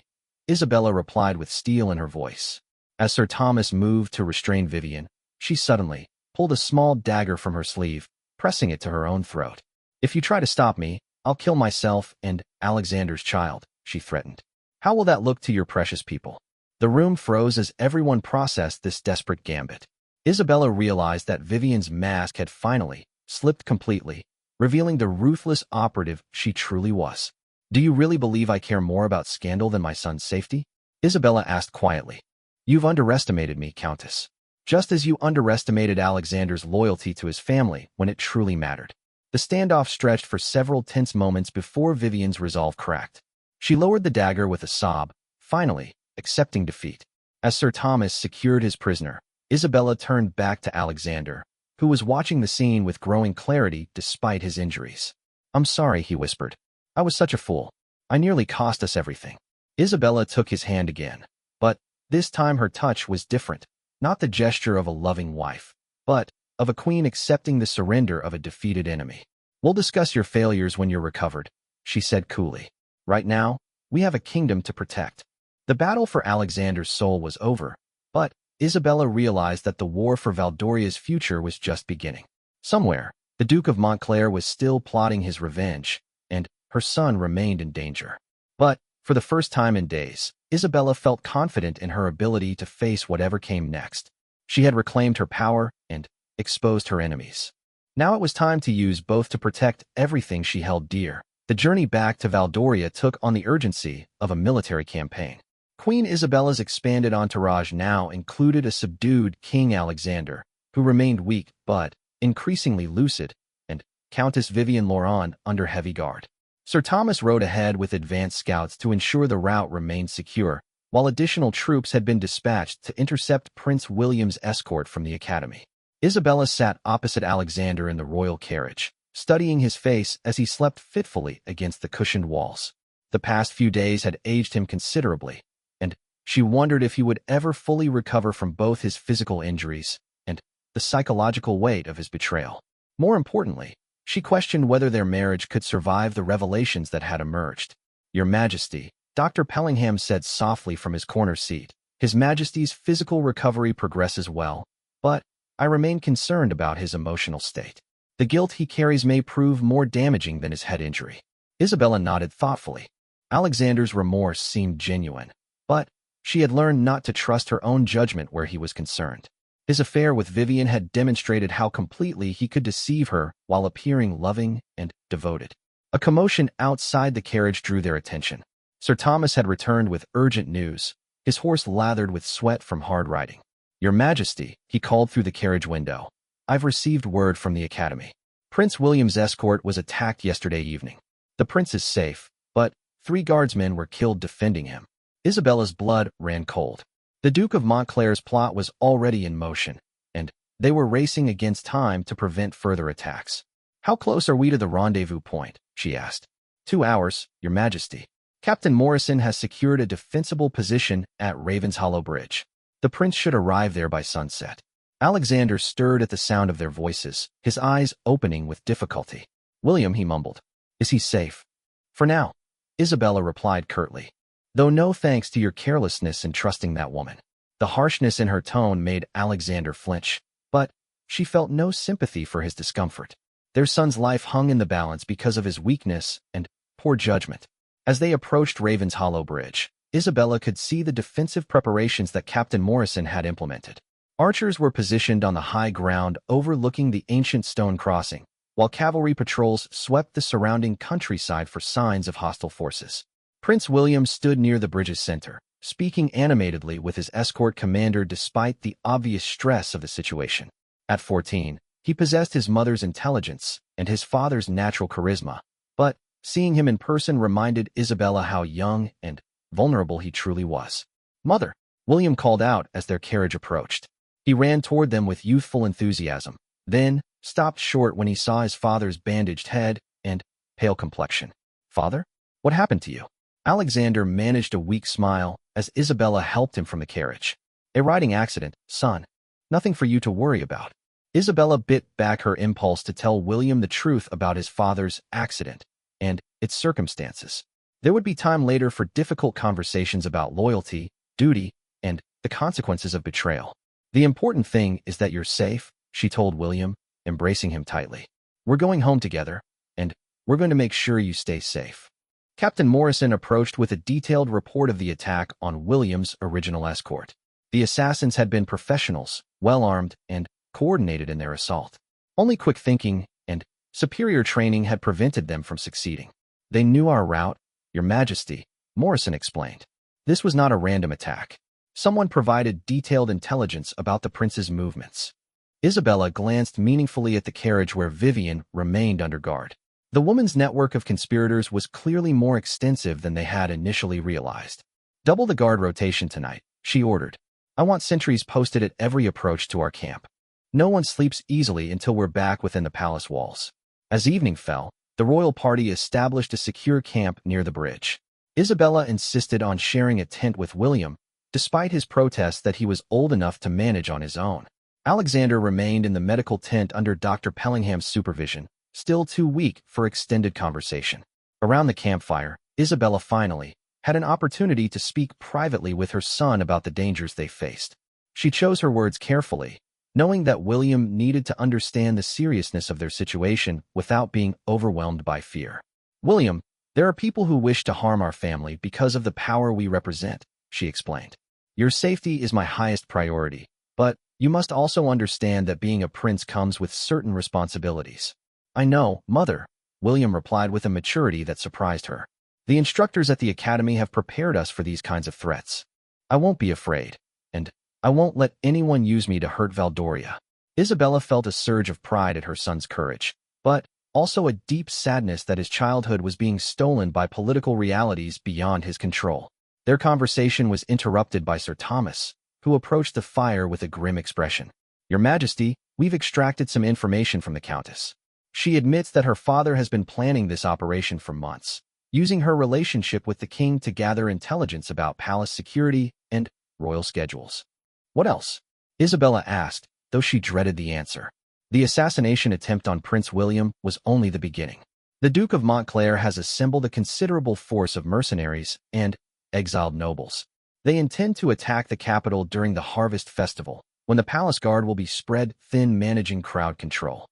Isabella replied with steel in her voice. As Sir Thomas moved to restrain Vivian, she suddenly pulled a small dagger from her sleeve, pressing it to her own throat. If you try to stop me, I'll kill myself and Alexander's child, she threatened. How will that look to your precious people? The room froze as everyone processed this desperate gambit. Isabella realized that Vivian's mask had finally slipped completely, revealing the ruthless operative she truly was. Do you really believe I care more about scandal than my son's safety? Isabella asked quietly. You've underestimated me, Countess. Just as you underestimated Alexander's loyalty to his family when it truly mattered. The standoff stretched for several tense moments before Vivian's resolve cracked. She lowered the dagger with a sob, finally accepting defeat. As Sir Thomas secured his prisoner, Isabella turned back to Alexander, who was watching the scene with growing clarity despite his injuries. I'm sorry, he whispered. I was such a fool. I nearly cost us everything. Isabella took his hand again, but this time her touch was different, not the gesture of a loving wife, but of a queen accepting the surrender of a defeated enemy. We'll discuss your failures when you're recovered, she said coolly. Right now, we have a kingdom to protect. The battle for Alexander's soul was over, but Isabella realized that the war for Valdoria's future was just beginning. Somewhere, the Duke of Montclair was still plotting his revenge, and her son remained in danger. But, for the first time in days, Isabella felt confident in her ability to face whatever came next. She had reclaimed her power and exposed her enemies. Now it was time to use both to protect everything she held dear. The journey back to Valdoria took on the urgency of a military campaign. Queen Isabella's expanded entourage now included a subdued King Alexander, who remained weak but increasingly lucid, and Countess Vivian Laurent under heavy guard. Sir Thomas rode ahead with advanced scouts to ensure the route remained secure, while additional troops had been dispatched to intercept Prince William's escort from the academy. Isabella sat opposite Alexander in the royal carriage, studying his face as he slept fitfully against the cushioned walls. The past few days had aged him considerably, and she wondered if he would ever fully recover from both his physical injuries and the psychological weight of his betrayal. More importantly, she questioned whether their marriage could survive the revelations that had emerged. Your Majesty, Dr. Pellingham said softly from his corner seat, His Majesty's physical recovery progresses well, but I remain concerned about his emotional state. The guilt he carries may prove more damaging than his head injury. Isabella nodded thoughtfully. Alexander's remorse seemed genuine, but she had learned not to trust her own judgment where he was concerned. His affair with Vivian had demonstrated how completely he could deceive her while appearing loving and devoted. A commotion outside the carriage drew their attention. Sir Thomas had returned with urgent news, his horse lathered with sweat from hard riding. Your Majesty, he called through the carriage window, I've received word from the academy. Prince William's escort was attacked yesterday evening. The prince is safe, but 3 guardsmen were killed defending him. Isabella's blood ran cold. The Duke of Montclair's plot was already in motion, and they were racing against time to prevent further attacks. How close are we to the rendezvous point? She asked. 2 hours, Your Majesty. Captain Morrison has secured a defensible position at Ravenshollow Bridge. The prince should arrive there by sunset. Alexander stirred at the sound of their voices, his eyes opening with difficulty. William, he mumbled. Is he safe? For now. Isabella replied curtly. Though no thanks to your carelessness in trusting that woman. The harshness in her tone made Alexander flinch, but she felt no sympathy for his discomfort. Their son's life hung in the balance because of his weakness and poor judgment. As they approached Raven's Hollow Bridge, Isabella could see the defensive preparations that Captain Morrison had implemented. Archers were positioned on the high ground overlooking the ancient stone crossing, while cavalry patrols swept the surrounding countryside for signs of hostile forces. Prince William stood near the bridge's center, speaking animatedly with his escort commander despite the obvious stress of the situation. At 14, he possessed his mother's intelligence and his father's natural charisma, but seeing him in person reminded Isabella how young and vulnerable he truly was. "Mother," William called out as their carriage approached. He ran toward them with youthful enthusiasm, then stopped short when he saw his father's bandaged head and pale complexion. "Father, what happened to you?" Alexander managed a weak smile as Isabella helped him from the carriage. "A riding accident, son. Nothing for you to worry about." Isabella bit back her impulse to tell William the truth about his father's accident and its circumstances. There would be time later for difficult conversations about loyalty, duty, and the consequences of betrayal. "The important thing is that you're safe," she told William, embracing him tightly. "We're going home together, and we're going to make sure you stay safe." Captain Morrison approached with a detailed report of the attack on William's original escort. The assassins had been professionals, well-armed, and coordinated in their assault. Only quick thinking and superior training had prevented them from succeeding. "They knew our route, Your Majesty," Morrison explained. "This was not a random attack. Someone provided detailed intelligence about the prince's movements." Isabella glanced meaningfully at the carriage where Vivian remained under guard. The woman's network of conspirators was clearly more extensive than they had initially realized. "Double the guard rotation tonight," she ordered. "I want sentries posted at every approach to our camp. No one sleeps easily until we're back within the palace walls." As evening fell, the royal party established a secure camp near the bridge. Isabella insisted on sharing a tent with William, despite his protests that he was old enough to manage on his own. Alexander remained in the medical tent under Dr. Pellingham's supervision, still too weak for extended conversation. Around the campfire, Isabella finally had an opportunity to speak privately with her son about the dangers they faced. She chose her words carefully, knowing that William needed to understand the seriousness of their situation without being overwhelmed by fear. "William, there are people who wish to harm our family because of the power we represent," she explained. "Your safety is my highest priority, but you must also understand that being a prince comes with certain responsibilities." "I know, Mother," William replied with a maturity that surprised her. "The instructors at the academy have prepared us for these kinds of threats. I won't be afraid, and I won't let anyone use me to hurt Valdoria." Isabella felt a surge of pride at her son's courage, but also a deep sadness that his childhood was being stolen by political realities beyond his control. Their conversation was interrupted by Sir Thomas, who approached the fire with a grim expression. "Your Majesty, we've extracted some information from the Countess. She admits that her father has been planning this operation for months, using her relationship with the king to gather intelligence about palace security and royal schedules." "What else?" Isabella asked, though she dreaded the answer. The assassination attempt on Prince William was only the beginning. The Duke of Montclair has assembled a considerable force of mercenaries and exiled nobles. They intend to attack the capital during the Harvest Festival, when the palace guard will be spread thin managing crowd control.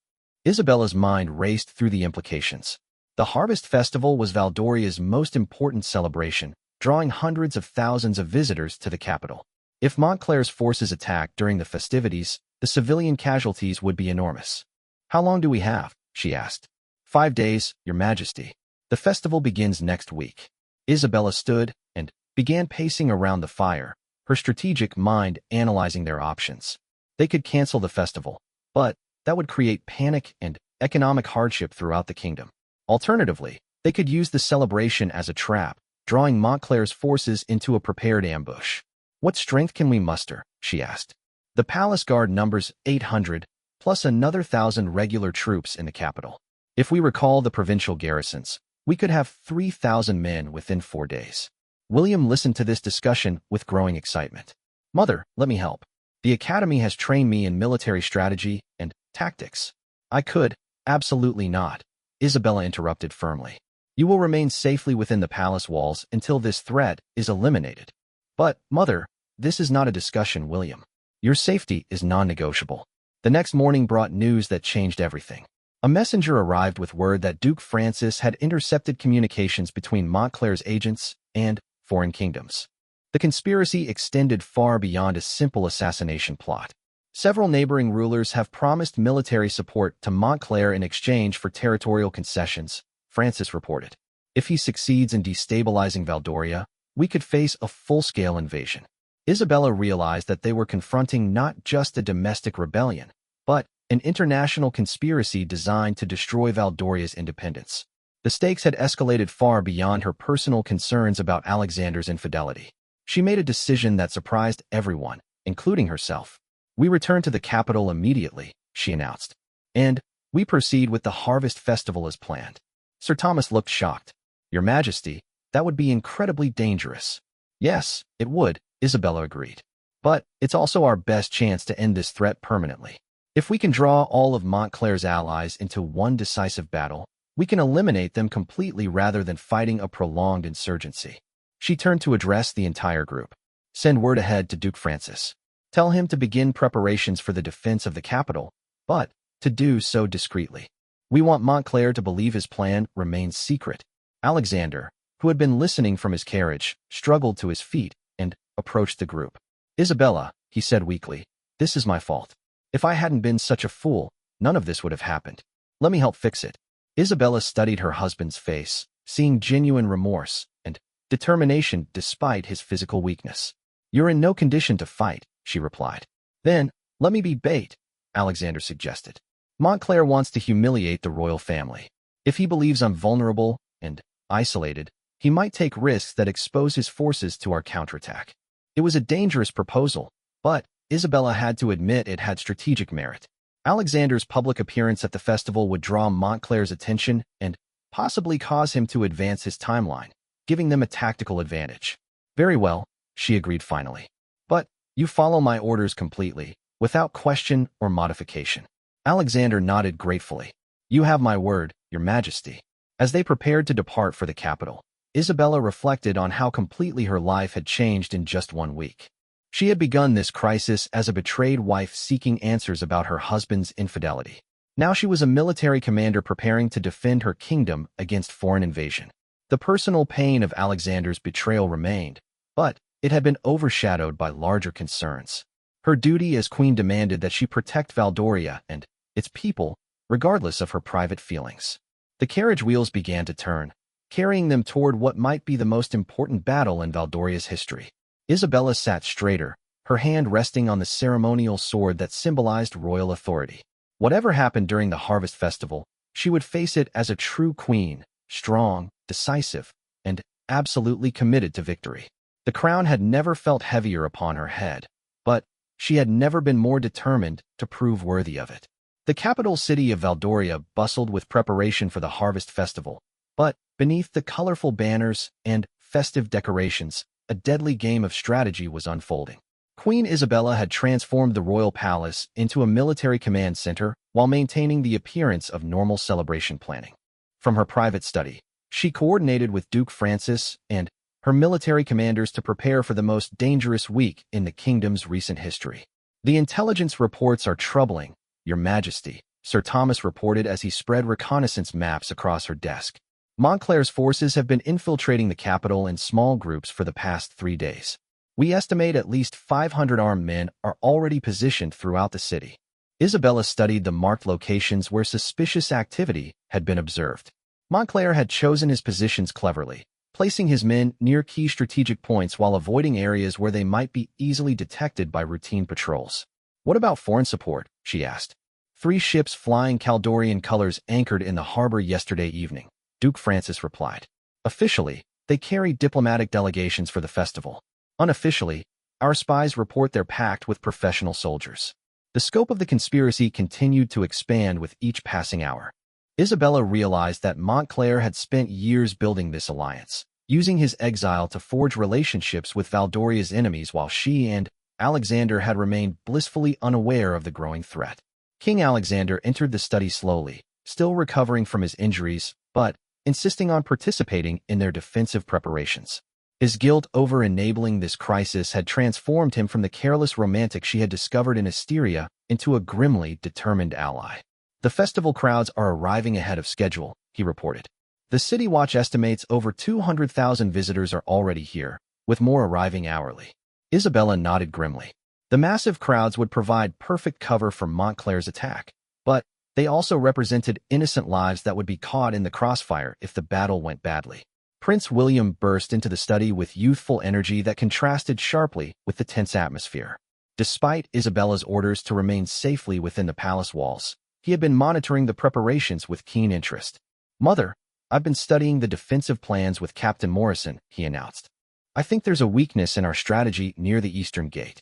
Isabella's mind raced through the implications. The Harvest Festival was Valdoria's most important celebration, drawing hundreds of thousands of visitors to the capital. If Montclair's forces attacked during the festivities, the civilian casualties would be enormous. "How long do we have?" she asked. 5 days, Your Majesty. The festival begins next week." Isabella stood and began pacing around the fire, her strategic mind analyzing their options. They could cancel the festival, but that would create panic and economic hardship throughout the kingdom. Alternatively, they could use the celebration as a trap, drawing Montclair's forces into a prepared ambush. "What strength can we muster?" she asked. "The palace guard numbers 800, plus another 1,000 regular troops in the capital. If we recall the provincial garrisons, we could have 3,000 men within 4 days." William listened to this discussion with growing excitement. "Mother, let me help. The academy has trained me in military strategy and tactics." "I could." "Absolutely not," Isabella interrupted firmly. You will remain safely within the palace walls until this threat is eliminated. But, Mother, this is not a discussion, William. Your safety is non-negotiable. The next morning brought news that changed everything. A messenger arrived with word that Duke Francis had intercepted communications between Montclair's agents and foreign kingdoms. The conspiracy extended far beyond a simple assassination plot. Several neighboring rulers have promised military support to Montclair in exchange for territorial concessions, Francis reported. If he succeeds in destabilizing Valdoria, we could face a full-scale invasion. Isabella realized that they were confronting not just a domestic rebellion, but an international conspiracy designed to destroy Valdoria's independence. The stakes had escalated far beyond her personal concerns about Alexander's infidelity. She made a decision that surprised everyone, including herself. We return to the capital immediately, she announced. And we proceed with the harvest festival as planned. Sir Thomas looked shocked. Your Majesty, that would be incredibly dangerous. Yes, it would, Isabella agreed. But it's also our best chance to end this threat permanently. If we can draw all of Montclair's allies into one decisive battle, we can eliminate them completely rather than fighting a prolonged insurgency. She turned to address the entire group. Send word ahead to Duke Francis. Tell him to begin preparations for the defense of the capital, but to do so discreetly. We want Montclair to believe his plan remains secret. Alexander, who had been listening from his carriage, struggled to his feet and approached the group. Isabella, he said weakly, this is my fault. If I hadn't been such a fool, none of this would have happened. Let me help fix it. Isabella studied her husband's face, seeing genuine remorse and determination despite his physical weakness. You're in no condition to fight, she replied. Then, let me be bait, Alexander suggested. Montclair wants to humiliate the royal family. If he believes I'm vulnerable and isolated, he might take risks that expose his forces to our counterattack. It was a dangerous proposal, but Isabella had to admit it had strategic merit. Alexander's public appearance at the festival would draw Montclair's attention and possibly cause him to advance his timeline, giving them a tactical advantage. Very well, she agreed finally. But you follow my orders completely, without question or modification. Alexander nodded gratefully. You have my word, Your Majesty. As they prepared to depart for the capital, Isabella reflected on how completely her life had changed in just 1 week. She had begun this crisis as a betrayed wife seeking answers about her husband's infidelity. Now she was a military commander preparing to defend her kingdom against foreign invasion. The personal pain of Alexander's betrayal remained, but it had been overshadowed by larger concerns. Her duty as queen demanded that she protect Valdoria and its people, regardless of her private feelings. The carriage wheels began to turn, carrying them toward what might be the most important battle in Valdoria's history. Isabella sat straighter, her hand resting on the ceremonial sword that symbolized royal authority. Whatever happened during the harvest festival, she would face it as a true queen, strong, decisive, and absolutely committed to victory. The crown had never felt heavier upon her head, but she had never been more determined to prove worthy of it. The capital city of Valdoria bustled with preparation for the harvest festival, but beneath the colorful banners and festive decorations, a deadly game of strategy was unfolding. Queen Isabella had transformed the royal palace into a military command center while maintaining the appearance of normal celebration planning. From her private study, she coordinated with Duke Francis and her military commanders to prepare for the most dangerous week in the kingdom's recent history. The intelligence reports are troubling, Your Majesty, Sir Thomas reported as he spread reconnaissance maps across her desk. Montclair's forces have been infiltrating the capital in small groups for the past 3 days. We estimate at least 500 armed men are already positioned throughout the city. Isabella studied the marked locations where suspicious activity had been observed. Montclair had chosen his positions cleverly, placing his men near key strategic points while avoiding areas where they might be easily detected by routine patrols. What about foreign support? She asked. 3 ships flying Caldorian colors anchored in the harbor yesterday evening, Duke Francis replied. Officially, they carry diplomatic delegations for the festival. Unofficially, our spies report they're packed with professional soldiers. The scope of the conspiracy continued to expand with each passing hour. Isabella realized that Montclair had spent years building this alliance, using his exile to forge relationships with Valdoria's enemies while she and Alexander had remained blissfully unaware of the growing threat. King Alexander entered the study slowly, still recovering from his injuries, but insisting on participating in their defensive preparations. His guilt over enabling this crisis had transformed him from the careless romantic she had discovered in Asteria into a grimly determined ally. The festival crowds are arriving ahead of schedule, he reported. The City Watch estimates over 200,000 visitors are already here, with more arriving hourly. Isabella nodded grimly. The massive crowds would provide perfect cover for Montclair's attack, but they also represented innocent lives that would be caught in the crossfire if the battle went badly. Prince William burst into the study with youthful energy that contrasted sharply with the tense atmosphere. Despite Isabella's orders to remain safely within the palace walls, he had been monitoring the preparations with keen interest. "Mother, I've been studying the defensive plans with Captain Morrison," he announced. "I think there's a weakness in our strategy near the eastern gate."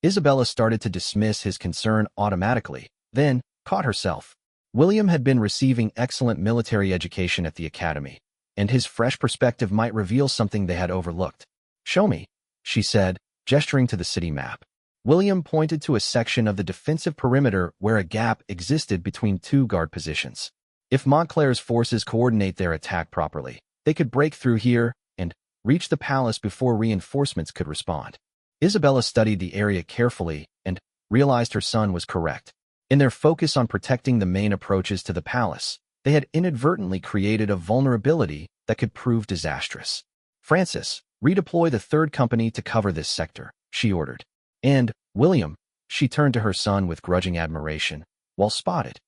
Isabella started to dismiss his concern automatically, then caught herself. William had been receiving excellent military education at the academy, and his fresh perspective might reveal something they had overlooked. "Show me," she said, gesturing to the city map. William pointed to a section of the defensive perimeter where a gap existed between two guard positions. If Montclair's forces coordinate their attack properly, they could break through here and reach the palace before reinforcements could respond. Isabella studied the area carefully and realized her son was correct. In their focus on protecting the main approaches to the palace, they had inadvertently created a vulnerability that could prove disastrous. "Francis, redeploy the 3rd Company to cover this sector," she ordered. "And, William," she turned to her son with grudging admiration, "well spotted."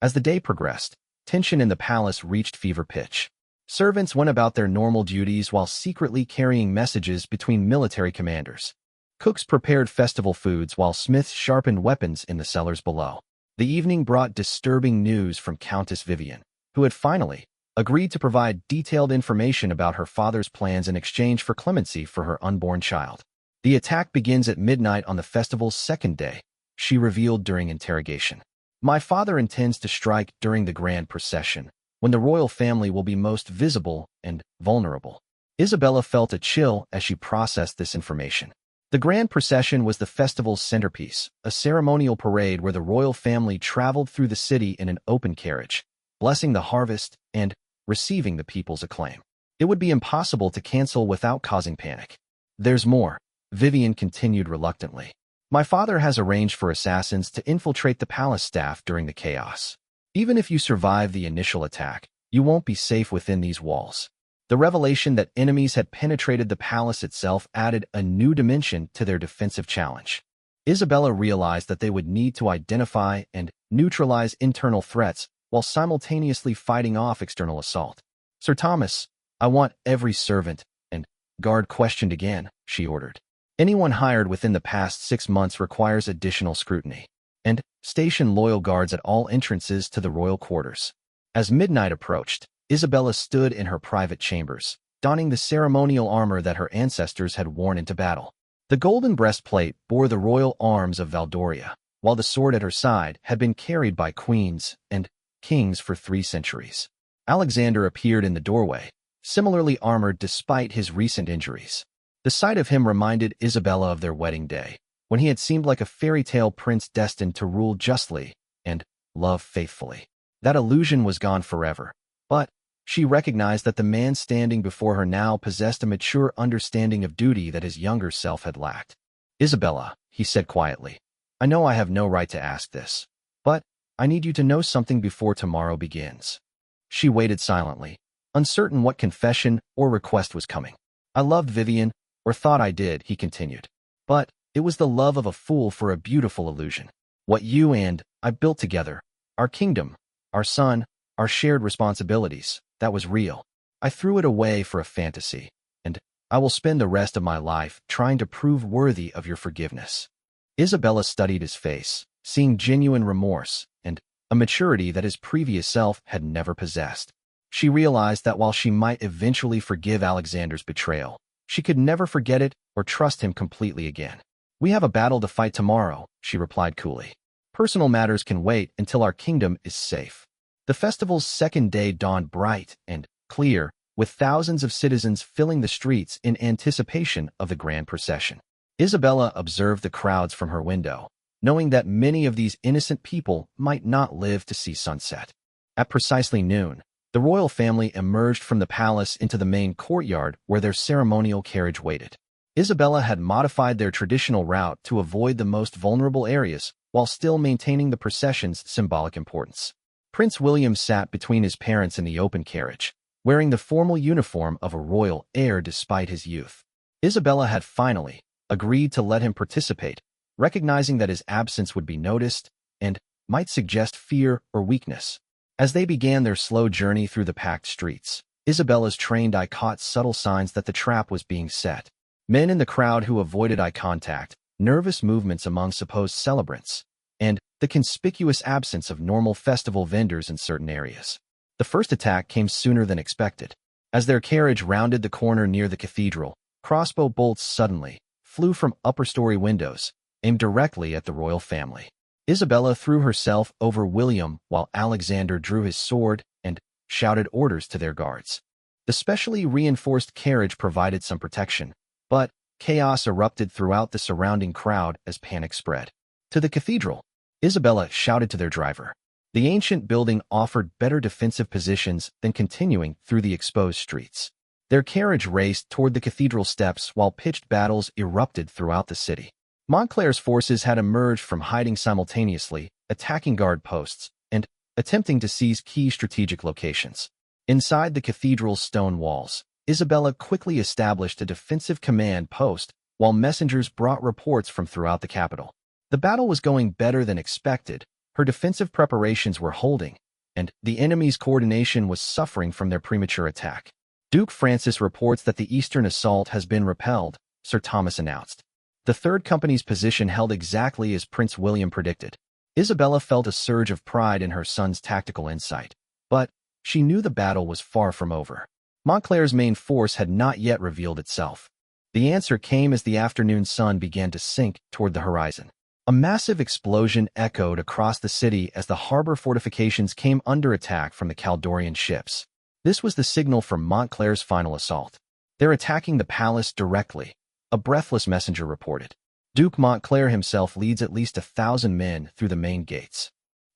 As the day progressed, tension in the palace reached fever pitch. Servants went about their normal duties while secretly carrying messages between military commanders. Cooks prepared festival foods while smiths sharpened weapons in the cellars below. The evening brought disturbing news from Countess Vivian, who had finally agreed to provide detailed information about her father's plans in exchange for clemency for her unborn child. "The attack begins at midnight on the festival's 2nd day," she revealed during interrogation. "My father intends to strike during the grand procession, when the royal family will be most visible and vulnerable." Isabella felt a chill as she processed this information. The grand procession was the festival's centerpiece, a ceremonial parade where the royal family traveled through the city in an open carriage, blessing the harvest and receiving the people's acclaim. It would be impossible to cancel without causing panic. "There's more," Vivian continued reluctantly. "My father has arranged for assassins to infiltrate the palace staff during the chaos. Even if you survive the initial attack, you won't be safe within these walls." The revelation that enemies had penetrated the palace itself added a new dimension to their defensive challenge. Isabella realized that they would need to identify and neutralize internal threats while simultaneously fighting off external assault. "Sir Thomas, I want every servant and guard questioned again," she ordered. "Anyone hired within the past 6 months requires additional scrutiny. And station loyal guards at all entrances to the royal quarters." As midnight approached, Isabella stood in her private chambers, donning the ceremonial armor that her ancestors had worn into battle. The golden breastplate bore the royal arms of Valdoria, while the sword at her side had been carried by queens and kings for 3 centuries. Alexander appeared in the doorway, similarly armored despite his recent injuries. The sight of him reminded Isabella of their wedding day, when he had seemed like a fairy tale prince destined to rule justly and love faithfully. That illusion was gone forever, but she recognized that the man standing before her now possessed a mature understanding of duty that his younger self had lacked. "Isabella," he said quietly, "I know I have no right to ask this, but I need you to know something before tomorrow begins." She waited silently, uncertain what confession or request was coming. "I loved Vivian, or thought I did," he continued. "But it was the love of a fool for a beautiful illusion. What you and I built together, our kingdom, our son, our shared responsibilities, that was real. I threw it away for a fantasy, and I will spend the rest of my life trying to prove worthy of your forgiveness." Isabella studied his face, seeing genuine remorse and a maturity that his previous self had never possessed. She realized that while she might eventually forgive Alexander's betrayal, she could never forget it or trust him completely again. "We have a battle to fight tomorrow," she replied coolly. "Personal matters can wait until our kingdom is safe." The festival's 2nd day dawned bright and clear, with thousands of citizens filling the streets in anticipation of the grand procession. Isabella observed the crowds from her window, knowing that many of these innocent people might not live to see sunset. At precisely noon, The royal family emerged from the palace into the main courtyard where their ceremonial carriage waited. Isabella had modified their traditional route to avoid the most vulnerable areas while still maintaining the procession's symbolic importance. Prince William sat between his parents in the open carriage, wearing the formal uniform of a royal heir despite his youth. Isabella had finally agreed to let him participate, recognizing that his absence would be noticed and might suggest fear or weakness. As they began their slow journey through the packed streets, Isabella's trained eye caught subtle signs that the trap was being set. Men in the crowd who avoided eye contact, nervous movements among supposed celebrants, and the conspicuous absence of normal festival vendors in certain areas. The first attack came sooner than expected. As their carriage rounded the corner near the cathedral, crossbow bolts suddenly flew from upper-story windows, aimed directly at the royal family. Isabella threw herself over William while Alexander drew his sword and shouted orders to their guards. The specially reinforced carriage provided some protection, but chaos erupted throughout the surrounding crowd as panic spread. To the cathedral, Isabella shouted to their driver. The ancient building offered better defensive positions than continuing through the exposed streets. Their carriage raced toward the cathedral steps while pitched battles erupted throughout the city. Montclair's forces had emerged from hiding simultaneously, attacking guard posts, and attempting to seize key strategic locations. Inside the cathedral's stone walls, Isabella quickly established a defensive command post while messengers brought reports from throughout the capital. The battle was going better than expected, her defensive preparations were holding, and the enemy's coordination was suffering from their premature attack. Duke Francis reports that the eastern assault has been repelled, Sir Thomas announced. The Third Company's position held exactly as Prince William predicted. Isabella felt a surge of pride in her son's tactical insight, but she knew the battle was far from over. Montclair's main force had not yet revealed itself. The answer came as the afternoon sun began to sink toward the horizon. A massive explosion echoed across the city as the harbor fortifications came under attack from the Caldorian ships. This was the signal for Montclair's final assault. "They're attacking the palace directly," a breathless messenger reported. "Duke Montclair himself leads at least 1,000 men through the main gates."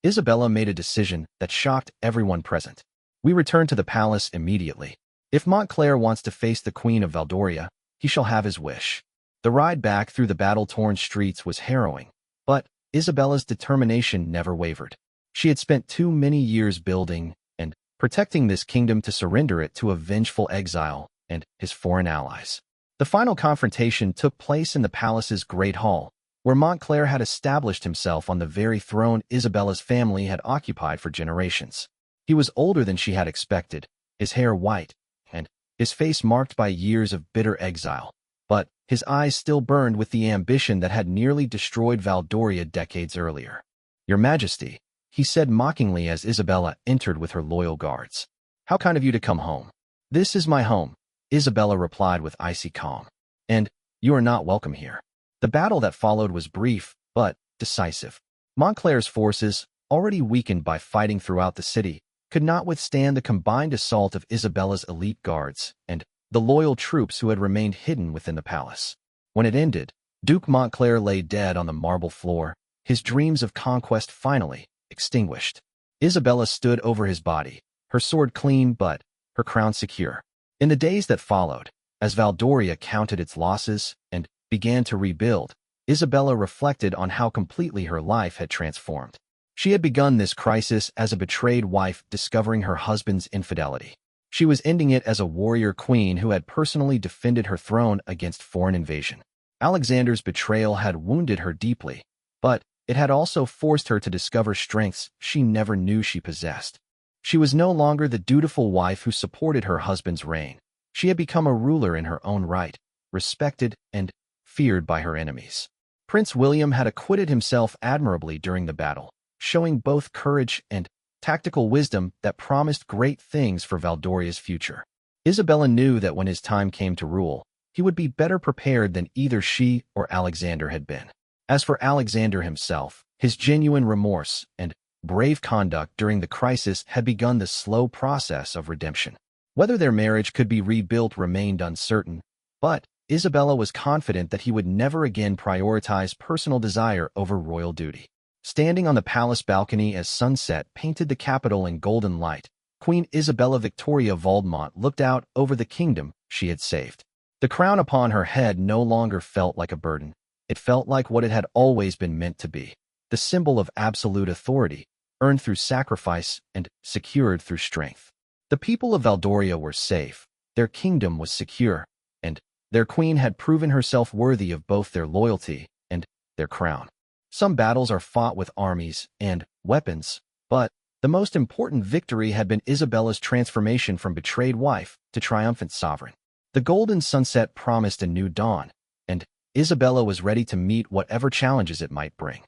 Isabella made a decision that shocked everyone present. "We return to the palace immediately. If Montclair wants to face the Queen of Valdoria, he shall have his wish." The ride back through the battle-torn streets was harrowing, but Isabella's determination never wavered. She had spent too many years building and protecting this kingdom to surrender it to a vengeful exile and his foreign allies. The final confrontation took place in the palace's Great Hall, where Montclair had established himself on the very throne Isabella's family had occupied for generations. He was older than she had expected, his hair white, and his face marked by years of bitter exile, but his eyes still burned with the ambition that had nearly destroyed Valdoria decades earlier. "Your Majesty," he said mockingly as Isabella entered with her loyal guards. "How kind of you to come home." "This is my home," Isabella replied with icy calm. "And you are not welcome here." The battle that followed was brief, but decisive. Montclair's forces, already weakened by fighting throughout the city, could not withstand the combined assault of Isabella's elite guards and the loyal troops who had remained hidden within the palace. When it ended, Duke Montclair lay dead on the marble floor, his dreams of conquest finally extinguished. Isabella stood over his body, her sword clean but her crown secure. In the days that followed, as Valdoria counted its losses and began to rebuild, Isabella reflected on how completely her life had transformed. She had begun this crisis as a betrayed wife discovering her husband's infidelity. She was ending it as a warrior queen who had personally defended her throne against foreign invasion. Alexander's betrayal had wounded her deeply, but it had also forced her to discover strengths she never knew she possessed. She was no longer the dutiful wife who supported her husband's reign. She had become a ruler in her own right, respected and feared by her enemies. Prince William had acquitted himself admirably during the battle, showing both courage and tactical wisdom that promised great things for Valdoria's future. Isabella knew that when his time came to rule, he would be better prepared than either she or Alexander had been. As for Alexander himself, his genuine remorse and brave conduct during the crisis had begun the slow process of redemption. Whether their marriage could be rebuilt remained uncertain, but Isabella was confident that he would never again prioritize personal desire over royal duty. Standing on the palace balcony as sunset painted the capital in golden light, Queen Isabella Victoria Valdemont looked out over the kingdom she had saved. The crown upon her head no longer felt like a burden. It felt like what it had always been meant to be, the symbol of absolute authority, earned through sacrifice and secured through strength. The people of Valdoria were safe, their kingdom was secure, and their queen had proven herself worthy of both their loyalty and their crown. Some battles are fought with armies and weapons, but the most important victory had been Isabella's transformation from betrayed wife to triumphant sovereign. The golden sunset promised a new dawn, and Isabella was ready to meet whatever challenges it might bring.